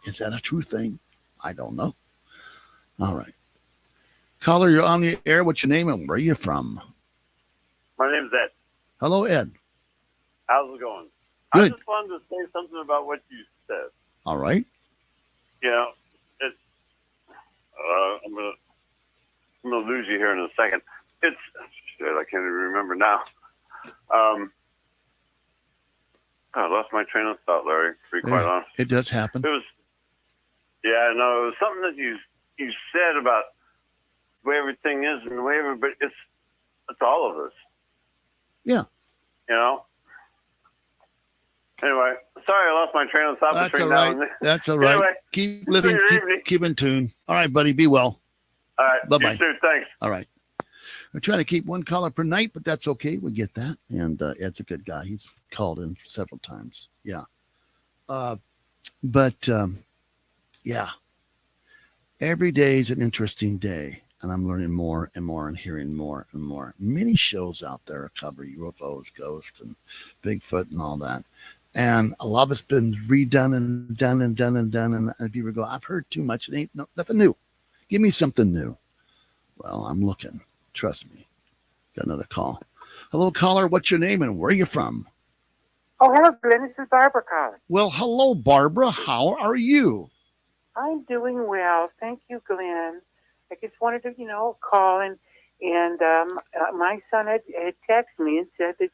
Is that a true thing? I don't know. All right. Caller, you're on the air. What's your name and where are you from? My name's Ed. Hello, Ed. How's it going? Good. I just wanted to say something about what you said. All right. I'm gonna lose you here in a second. I can't even remember now. I lost my train of thought, Larry. To be quite honest, it does happen. It was something that you said about the way everything is and the way everybody. It's all of us. Yeah. Anyway, sorry I lost my train of thought. That's all right. That's all right. Anyway, keep listening. Keep in tune. All right, buddy. Be well. All right. Bye-bye. You too. Thanks. All right. We're trying to keep one caller per night, but that's okay. We get that. And Ed's a good guy. He's called in several times. Yeah. Yeah. Every day is an interesting day. And I'm learning more and more and hearing more and more. Many shows out there cover UFOs, ghosts, and Bigfoot and all that. And a lot of it's been redone and done. And people go, I've heard too much. It ain't nothing new. Give me something new. Well, I'm looking. Trust me. Got another call. Hello, caller. What's your name and where are you from? Oh, hello, Glenn. This is Barbara calling. Well, hello, Barbara. How are you? I'm doing well. Thank you, Glenn. I just wanted to, call and my son had texted me and said that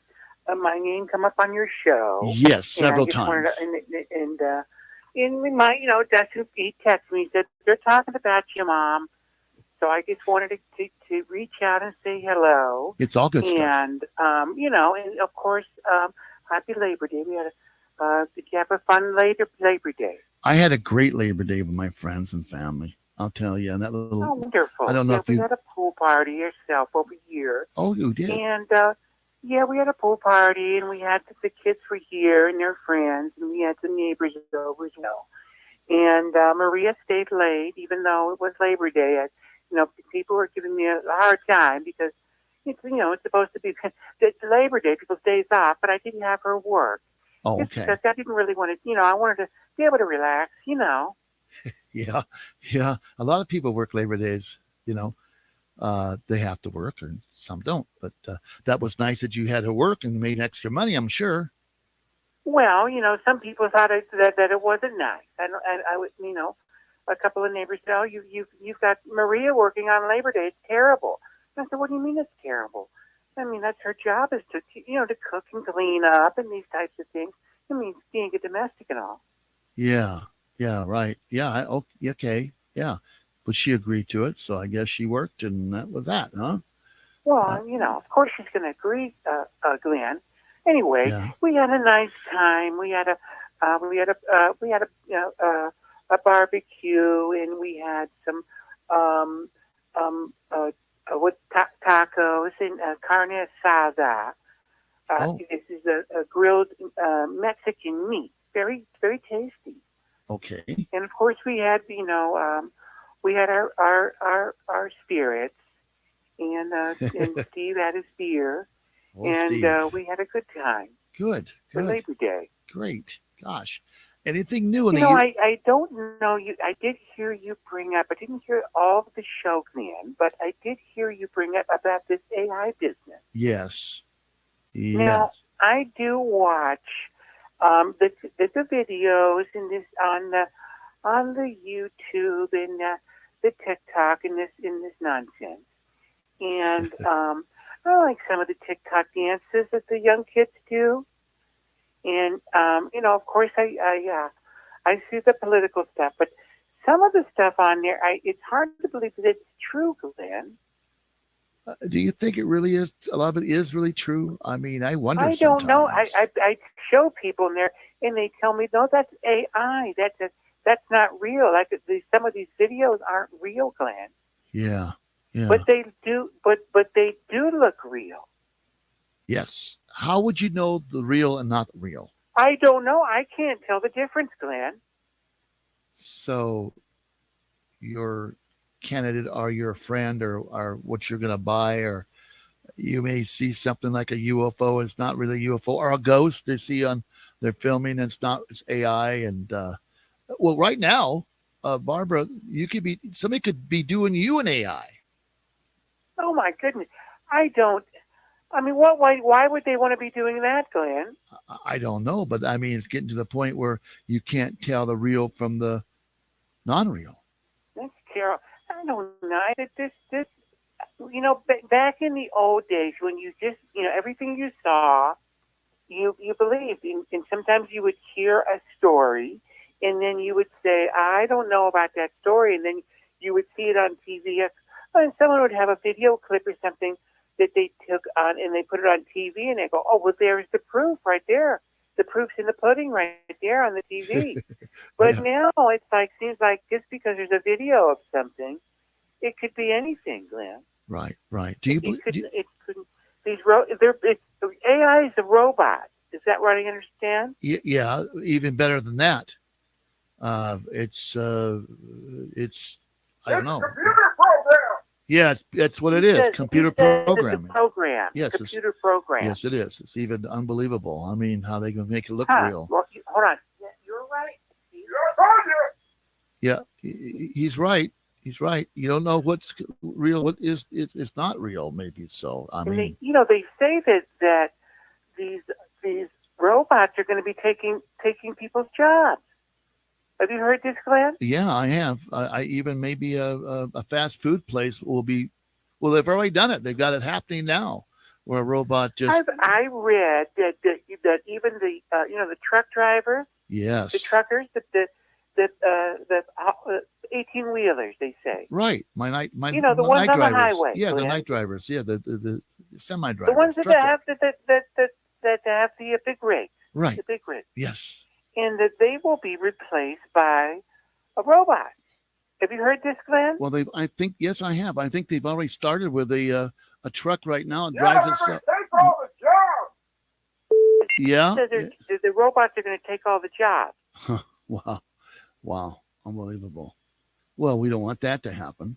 my name come up on your show. Yes, several times. And my, Dustin, he texted me, he said, they're talking about you, Mom. So I just wanted to reach out and say hello. It's all good stuff. And, and of course, happy Labor Day. We had did you have a fun Labor Day? I had a great Labor Day with my friends and family. I'll tell you. And that little, wonderful. I don't know if you had a pool party yourself over here. Oh, you did? And Yeah, we had a pool party, and we had the kids were here and their friends, and we had some neighbors over as well. And Maria stayed late, even though it was Labor Day. People were giving me a hard time because it's supposed to be it's Labor Day, people's days off, but I didn't have her work. Oh, It's okay. because I didn't really want to, I wanted to be able to relax, Yeah. Yeah. A lot of people work Labor Days, they have to work and some don't. But that was nice that you had to work and made extra money, I'm sure. Well, some people thought that it wasn't nice. I would, a couple of neighbors said, "Oh, you've got Maria working on Labor Day. It's terrible." And I said, "What do you mean it's terrible? I mean, that's her job, is to cook and clean up and these types of things. I mean, being a domestic and all." Yeah. Yeah. Right. Yeah. Okay. Yeah. But she agreed to it. So I guess she worked and that was that, huh? Well, of course she's going to agree, Glenn. Anyway, Yeah. we had a nice time. We had a barbecue, and we had some tacos and carne asada. Oh. This is a grilled Mexican meat, very very tasty. Okay. And of course, we had our spirits, and Steve had his beer. Oh, And Steve. we had a good time Good. for Good. Labor Day. Great. Gosh. Anything new in the I don't know you. I did hear you bring up. I didn't hear all of the show, Glenn, but I did hear you bring up about this AI business. Yes. Now, Yes. I do watch the videos in this on the YouTube and the TikTok and this nonsense, and I like some of the TikTok dances that the young kids do, and of course I see the political stuff, but some of the stuff on there, it's hard to believe that it's true, Glenn. Do you think it really is? A lot of it is really true. I mean, I wonder. I don't know. sometimes. I show people in there, and they tell me, no, that's AI. That's not real. Like some of these videos aren't real, Glenn. Yeah. Yeah. But they do. But they do look real. Yes. How would you know the real and not real? I don't know. I can't tell the difference, Glenn. So, your candidate or your friend or what you're going to buy, or you may see something like a UFO. It's not really a UFO, or a ghost they see on their filming. And it's AI. And well, right now, Barbara, somebody could be doing you an AI. Oh my goodness! I don't. I mean, what? Why would they want to be doing that, Glenn? I don't know, but I mean, it's getting to the point where you can't tell the real from the non-real. That's terrible. I don't know. This, back in the old days when you just, everything you saw, you believed, and sometimes you would hear a story, and then you would say, I don't know about that story, and then you would see it on TV, and someone would have a video clip or something that they took on, and they put it on TV, and they go, oh, well, there's the proof right there. The proof's in the pudding right there on the TV. But now it's seems like just because there's a video of something, it could be anything, Glenn. Right. Do you believe? AI is a robot. Is that what I understand? Yeah, even better than that. It's I don't know. Computer program. Yeah, that's what it is. Computer programming. It's a program. Yes, Computer program. Yes, it is. It's even unbelievable. I mean, how they can make it look real. Well, hold on. Yeah, you're right. Yeah, he's right. He's right. You don't know what's real, what is it's not real. Maybe so. I mean, they say that these robots are going to be taking people's jobs. Have you heard this, Glenn? yeah, I have. I even maybe a fast food place will be. Well, they've already done it. They've got it happening now, where a robot just. I read that even the truck drivers, Yes. the truckers, the 18-wheelers, they say. Right. My the night ones on the drivers. highway, Yeah, the Glenn. night drivers. Yeah, the semi drivers. The ones that trucker. have the big rigs. Right. The big rigs. Yes. And that they will be replaced by a robot. Have you heard this, Glenn? Well, I think yes, I have. I think they've already started with a truck right now. It drives itself. Take all the Yeah. Says the robots are going to take all the jobs. Huh. Wow. Unbelievable. Well, we don't want that to happen.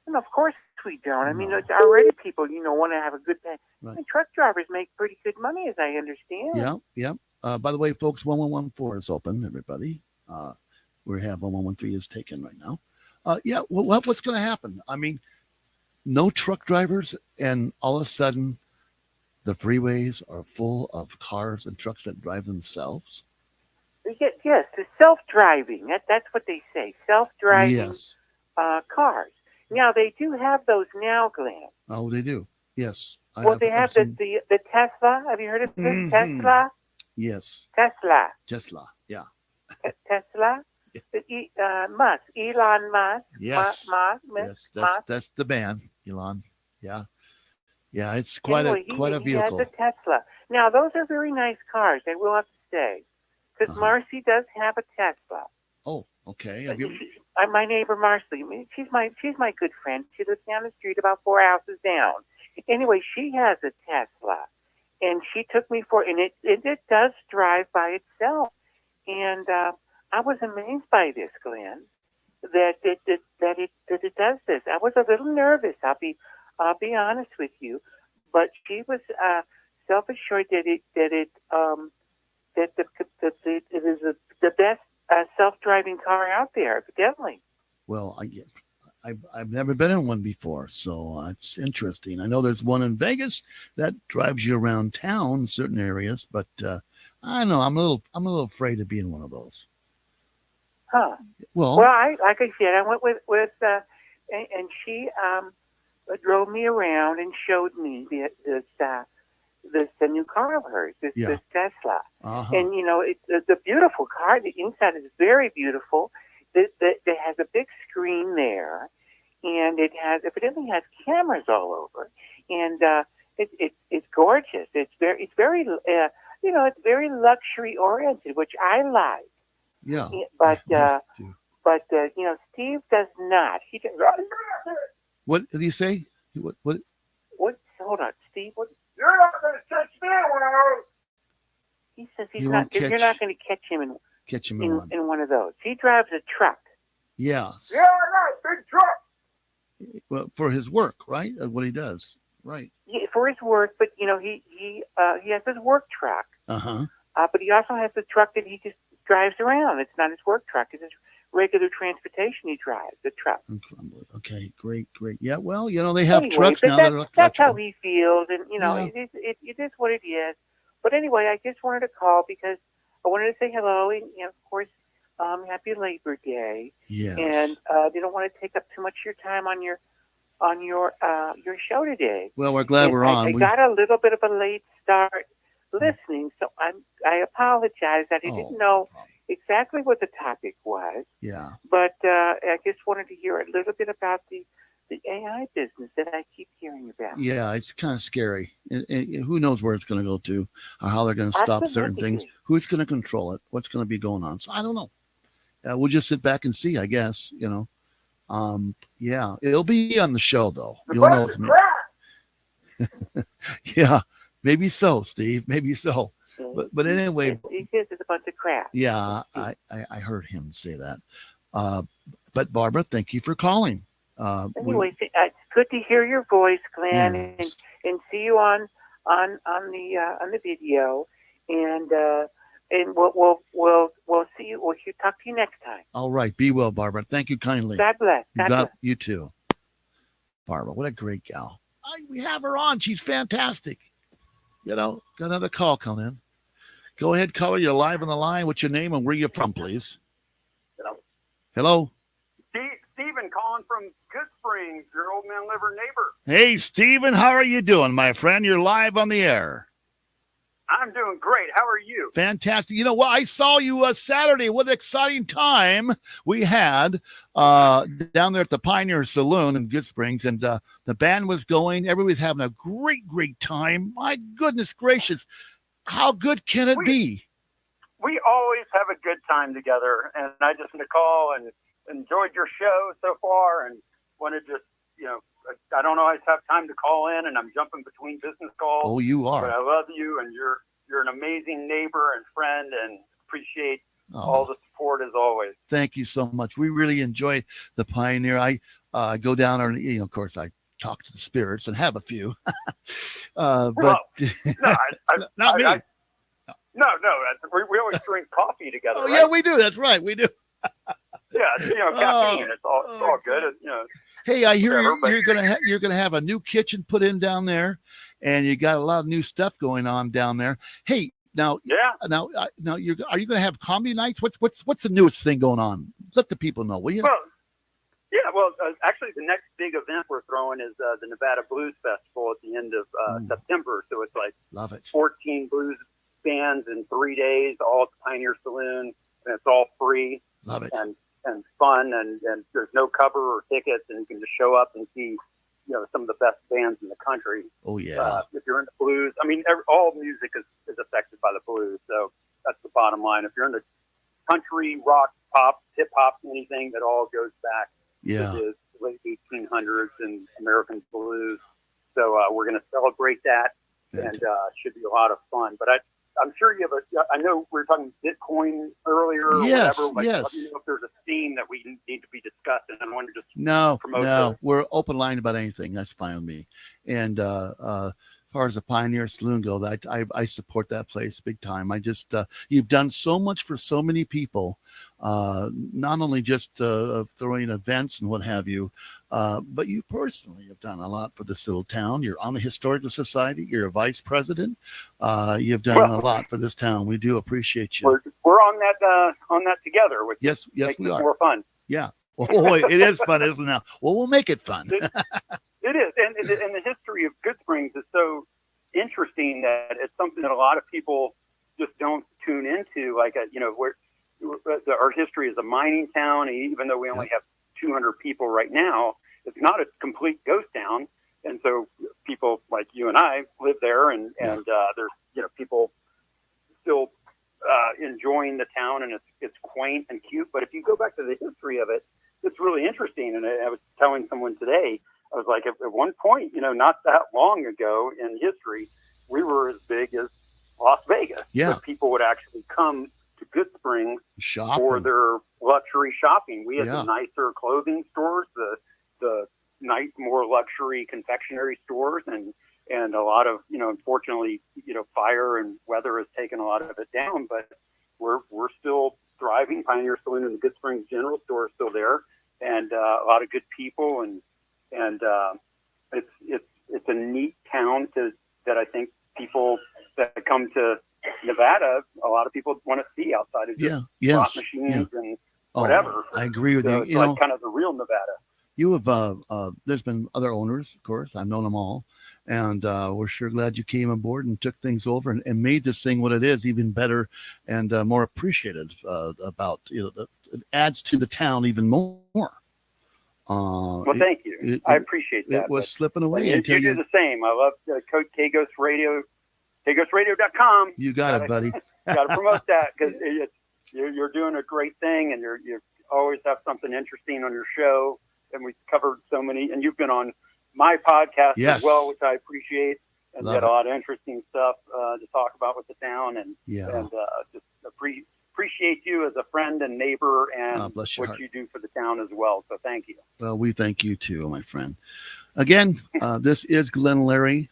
And of course we don't. I mean, No. it's already people, want to have a good day. Right. And truck drivers make pretty good money, as I understand. Yeah. By the way, folks, 1114 is open, everybody. We have 1113 is taken right now. What's going to happen? I mean, no truck drivers, and all of a sudden, the freeways are full of cars and trucks that drive themselves. Yes, the self-driving. That's what they say. Self-driving Yes. cars. Now, they do have those now, Glenn. Oh, they do. Yes. They have the Tesla. Have you heard of this? Mhm. Tesla? Yes. Tesla. Yeah. Tesla? Musk. Elon Musk. Yes. Musk. That's the man, Elon. Yeah. Yeah, it's quite a He vehicle. has a Tesla. Now, those are very nice cars, I will have to say. Because Marcy does have a Tesla. Oh, okay. Have you? My neighbor Marcy, she's my good friend. She lives down the street about 4 houses down. Anyway, she has a Tesla, and she took me and it does drive by itself. And I was amazed by this, Glenn, that it does this. I was a little nervous. I'll be honest with you, but she was self-assured that it is the best self-driving car out there, evidently. Well, I've never been in one before, so it's interesting. I know there's one in Vegas that drives you around town in certain areas, but I don't know. I'm a little afraid to be in one of those. Huh. Well, like I said, I went with and she drove me around and showed me this new car of hers, this Tesla. Uh-huh. And it's a beautiful car. The inside is very beautiful. It has a big screen there, and evidently has cameras all over, and it's gorgeous. It's very it's very luxury oriented, which I like. Yeah. But Steve does not. He just. What did he say? What? Hold on, Steve. What? You're not going to catch me around. He says you're not going to catch him in one of those. He drives a truck. Yes. Yeah, I got a big truck. Well, for his work, right? What he does, right? Yeah, for his work, but he has his work truck. Uh-huh. But he also has the truck that he just drives around. It's not his work truck. It's his regular transportation he drives, the truck. Okay, great. Yeah, well, they have trucks now. That's how he feels, and it is what it is. But anyway, I just wanted to call because I wanted to say hello, and of course, happy Labor Day. Yes. And they don't want to take up too much of your time on your show today. Well, we're glad we're on. I got a little bit of a late start listening, so I apologize that I didn't know exactly what the topic was. Yeah. But I just wanted to hear a little bit about the AI business that I keep hearing about. Yeah, it's kind of scary. Who knows where it's going to go to, or how they're going to stop certain things. Who's going to control it? What's going to be going on? So I don't know. We'll just sit back and see, I guess. Yeah, it'll be on the show though. You'll know it's me. Yeah, maybe so, Steve. Maybe so. But anyway, he says it's a bunch of crap. Yeah, I heard him say that. But Barbara, thank you for calling. Anyway, it's good to hear your voice, Glenn, Yes. and see you on the video, and we'll see you. We'll talk to you next time. All right, be well, Barbara. Thank you kindly. God bless. God bless. You too, Barbara. What a great gal. We have her on. She's fantastic. Got another call coming in. Go ahead, caller. You're live on the line. What's your name and where you from, please? Hello. Stephen calling from Good Springs, your Old Man Liver neighbor. Hey, Stephen. How are you doing, my friend? You're live on the air. I'm doing great. How are you? Fantastic. You know what? I saw you Saturday. What an exciting time we had down there at the Pioneer Saloon in Good Springs. And the band was going. Everybody's having a great time. My goodness gracious. How good can it be? We always have a good time together. And I just want to call and enjoyed your show so far and wanted to, I don't always have time to call in, and I'm jumping between business calls. Oh, you are. But I love you, and you're you're an amazing neighbor and friend, and appreciate Oh. all the support as always. Thank you so much. We really enjoy the Pioneer. I go down there, and of course, I talk to the spirits and have a few. But No, not me. No, we always drink coffee together. Oh right? yeah, we do. That's right, we do. Yeah, caffeine. It's all good. Hey, I hear Whatever, you're gonna have a new kitchen put in down there, and you got a lot of new stuff going on down there. Hey, now are you gonna have comedy nights? What's the newest thing going on? Let the people know, will you? Well, actually, the next big event we're throwing is the Nevada Blues Festival at the end of September. So it's like Love it. 14 blues bands in 3 days, all at the Pioneer Saloon, and it's all free. Love it. And fun, and there's no cover or tickets, and you can just show up and see, some of the best bands in the country. Oh yeah. If you're into blues, I mean, all music is affected by the blues, so that's the bottom line. If you're into country, rock, pop, hip hop, anything, that all goes back Yeah. to the late 1800s and American blues. So we're going to celebrate that, and should be a lot of fun. But I'm sure you have I know we were talking Bitcoin earlier. Or Yes, whatever. yes. Let me know if there's a theme that we need to be discussing. I don't want to just No, promote we're open line about anything. That's fine with me. And as far as the Pioneer Saloon goes, I support that place big time. I just you've done so much for so many people, not only just throwing events and what have you, but you personally have done a lot for this little town. You're on the Historical Society. You're a vice president. You've done a lot for this town. We do appreciate you. We're on that together, which Yes, makes we it are. more fun. Yeah. Oh, it is fun, isn't it? Now, well, we'll make it fun. It is, and the history of Good Springs is so interesting that it's something that a lot of people just don't tune into. Like, our history is a mining town, and even though we only have 200 people right now, it's not a complete ghost town. And so people like you and I live there, and there's people still enjoying the town, and it's quaint and cute. But if you go back to the history of it, it's really interesting. And I was telling someone today, I was like, at one point, not that long ago in history, we were as big as Las Vegas. Yeah. So people would actually come to Good Springs Shop for and- their luxury shopping. We had Yeah. the nicer clothing stores, the nice, more luxury confectionery stores, and a lot of, unfortunately, fire and weather has taken a lot of it down, but we're still thriving. Pioneer Saloon and the Good Springs General Store is still there, and a lot of good people, and it's a neat town that I think people that come to Nevada, a lot of people want to see outside of just slot machines and whatever. I agree with So you. it's like kind of the real Nevada. You have there's been other owners, of course. I've known them all, and we're sure glad you came aboard and took things over and made this thing what it is, even better and more appreciated. About it adds to the town even more. Well, thank you. I appreciate that. It was slipping away You until do the same. I love Code K-Ghost Radio, KGhostRadio.com. You got it, buddy. Got to promote that because you're doing a great thing, and you always have something interesting on your show. And we've covered so many, and you've been on my podcast Yes. as well, which I appreciate. And Love you got it. a lot of interesting stuff to talk about with the town, and Yeah. just appreciate you as a friend and neighbor, and bless your what heart. you do for the town as well. So thank you. Well, we thank you too, my friend. Again, this is Glenn Larry.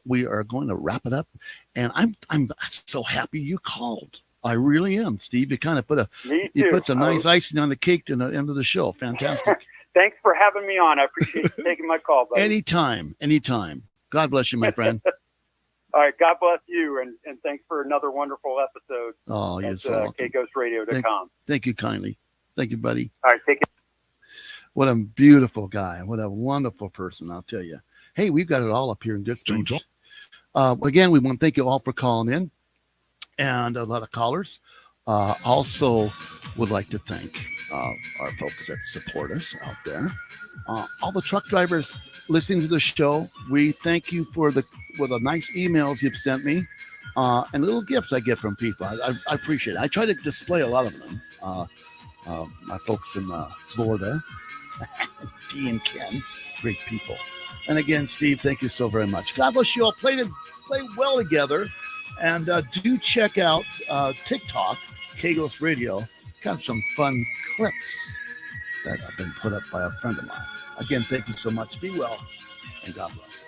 We are going to wrap it up, and I'm so happy you called. I really am, Steve. You kind of put Me you too. put some nice icing on the cake in the end of the show. Fantastic. Thanks for having me on. I appreciate you taking my call, buddy. Anytime. God bless you, my friend. All right. God bless you. And thanks for another wonderful episode. Oh, you're at so welcome. KGhostRadio.com. Thank you kindly. Thank you, buddy. All right. Take it. What a beautiful guy. What a wonderful person, I'll tell you. Hey, we've got it all up here in Good Springs. Again, we want to thank you all for calling in, and a lot of callers. Also would like to thank our folks that support us out there. All the truck drivers listening to the show, we thank you for the nice emails you've sent me and little gifts I get from people. I appreciate it. I try to display a lot of them. My folks in Florida, Dee and Ken, great people. And again, Steve, thank you so very much. God bless you all. Play well together. And do check out TikTok, Kagos Radio. Got some fun clips that have been put up by a friend of mine. Again, thank you so much. Be well, and God bless.